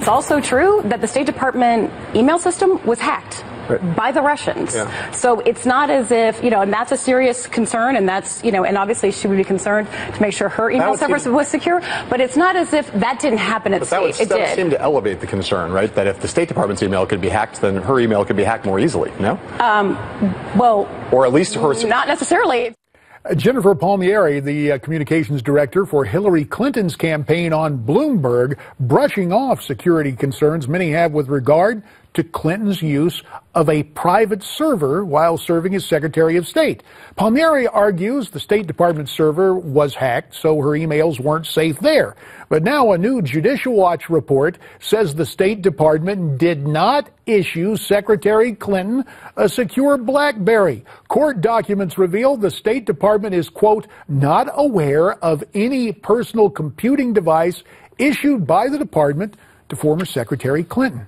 it's also true that the State Department email system was hacked by the Russians. Yeah. So it's not as if, and that's a serious concern, and that's, and obviously she would be concerned to make sure her email server was secure, but it's not as if that didn't happen at state. That would seem to elevate the concern, right? That if the State Department's email could be hacked, then her email could be hacked more easily, no? Or at least hers. Not necessarily. Jennifer Palmieri, the communications director for Hillary Clinton's campaign on Bloomberg, brushing off security concerns many have with regard to Clinton's use of a private server while serving as Secretary of State. Palmieri argues the State Department server was hacked, so her emails weren't safe there. But now a new Judicial Watch report says the State Department did not issue Secretary Clinton a secure BlackBerry. Court documents reveal the State Department is, quote, not aware of any personal computing device issued by the department to former Secretary Clinton.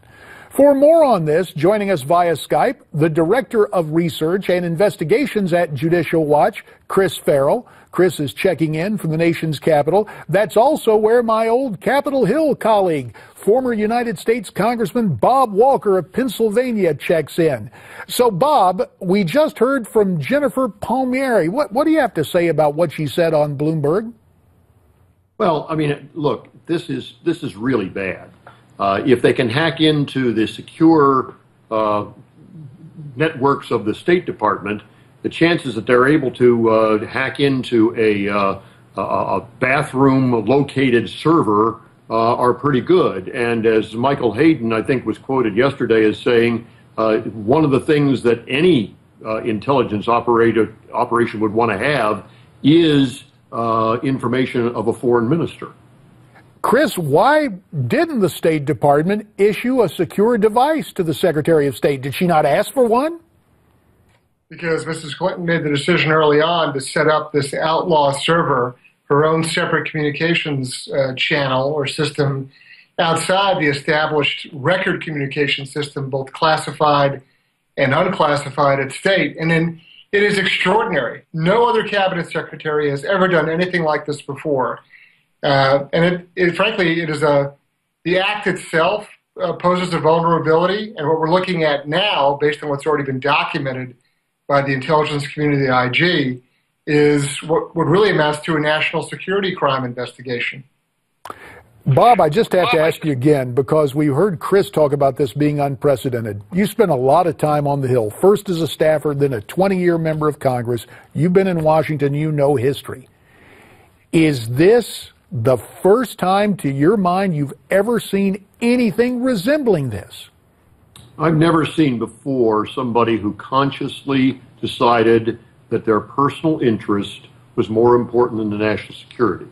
For more on this, joining us via Skype, the Director of Research and Investigations at Judicial Watch, Chris Farrell. Chris is checking in from the nation's capital. That's also where my old Capitol Hill colleague, former United States Congressman Bob Walker of Pennsylvania, checks in. So, Bob, we just heard from Jennifer Palmieri. What do you have to say about what she said on Bloomberg? Well, I mean, look, this is really bad. If they can hack into the secure networks of the State Department, the chances that they're able to hack into a bathroom-located server are pretty good. And as Michael Hayden, I think, was quoted yesterday as saying, one of the things that any intelligence operation would want to have is information of a foreign minister. Chris, why didn't the State Department issue a secure device to the Secretary of State? Did she not ask for one? Because Mrs. Clinton made the decision early on to set up this outlaw server, her own separate communications channel or system outside the established record communication system, both classified and unclassified at State. And then it is extraordinary. No other cabinet secretary has ever done anything like this before. And frankly, it is the act itself poses a vulnerability, and what we're looking at now, based on what's already been documented by the intelligence community, the IG, is what really amounts to a national security crime investigation. Bob, I just have to ask you again, because we heard Chris talk about this being unprecedented. You spent a lot of time on the Hill, first as a staffer, then a 20-year member of Congress. You've been in Washington, you know history. Is this the first time, to your mind, you've ever seen anything resembling this? I've never seen before somebody who consciously decided that their personal interest was more important than the national security.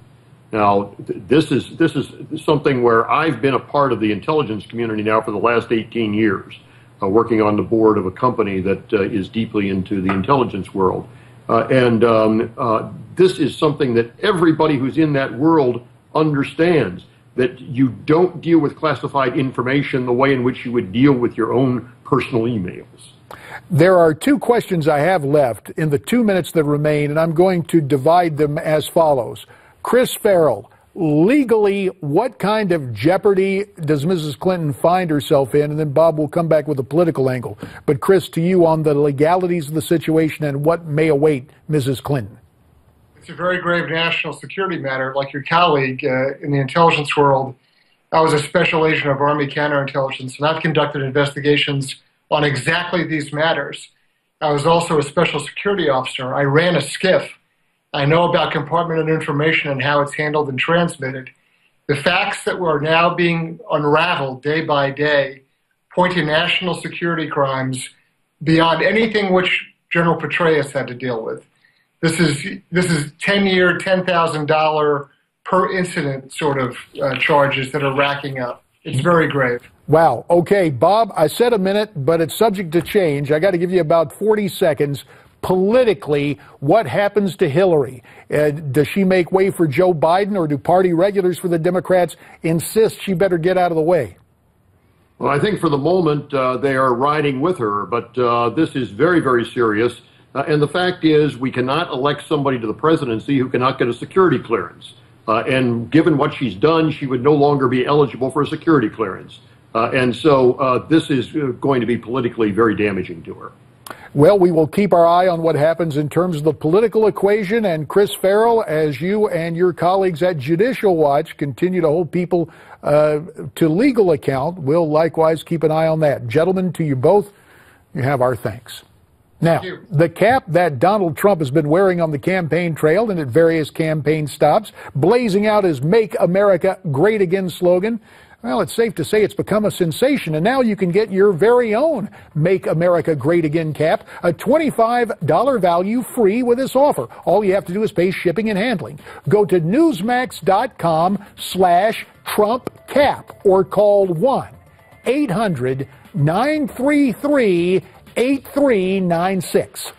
Now, this is something where I've been a part of the intelligence community now for the last 18 years, working on the board of a company that is deeply into the intelligence world. This is something that everybody who's in that world understands, that you don't deal with classified information the way in which you would deal with your own personal emails. There are two questions I have left in the 2 minutes that remain, and I'm going to divide them as follows. Chris Farrell, legally, what kind of jeopardy does Mrs. Clinton find herself in? And then Bob will come back with a political angle. But Chris, to you on the legalities of the situation and what may await Mrs. Clinton. It's a very grave national security matter. Like your colleague in the intelligence world, I was a special agent of Army counterintelligence, and I've conducted investigations on exactly these matters. I was also a special security officer. I ran a SCIF. I know about compartmented information and how it's handled and transmitted. The facts that were now being unraveled day by day point to national security crimes beyond anything which General Petraeus had to deal with. This is 10-year, $10,000 per incident sort of charges that are racking up. It's very grave. Wow. Okay, Bob, I said a minute, but it's subject to change. I got to give you about 40 seconds. Politically, what happens to Hillary? Does she make way for Joe Biden, or do party regulars for the Democrats insist she better get out of the way? Well, I think for the moment they are riding with her, but this is very, very serious. And the fact is we cannot elect somebody to the presidency who cannot get a security clearance. And given what she's done, she would no longer be eligible for a security clearance. And so this is going to be politically very damaging to her. Well, we will keep our eye on what happens in terms of the political equation. And Chris Farrell, as you and your colleagues at Judicial Watch continue to hold people to legal account, we'll likewise keep an eye on that. Gentlemen, to you both, you have our thanks. Now, the cap that Donald Trump has been wearing on the campaign trail and at various campaign stops, blazing out his Make America Great Again slogan, well, it's safe to say it's become a sensation, and now you can get your very own Make America Great Again cap, a $25 value free with this offer. All you have to do is pay shipping and handling. Go to newsmax.com/TrumpCap or call 1-800-933-8396.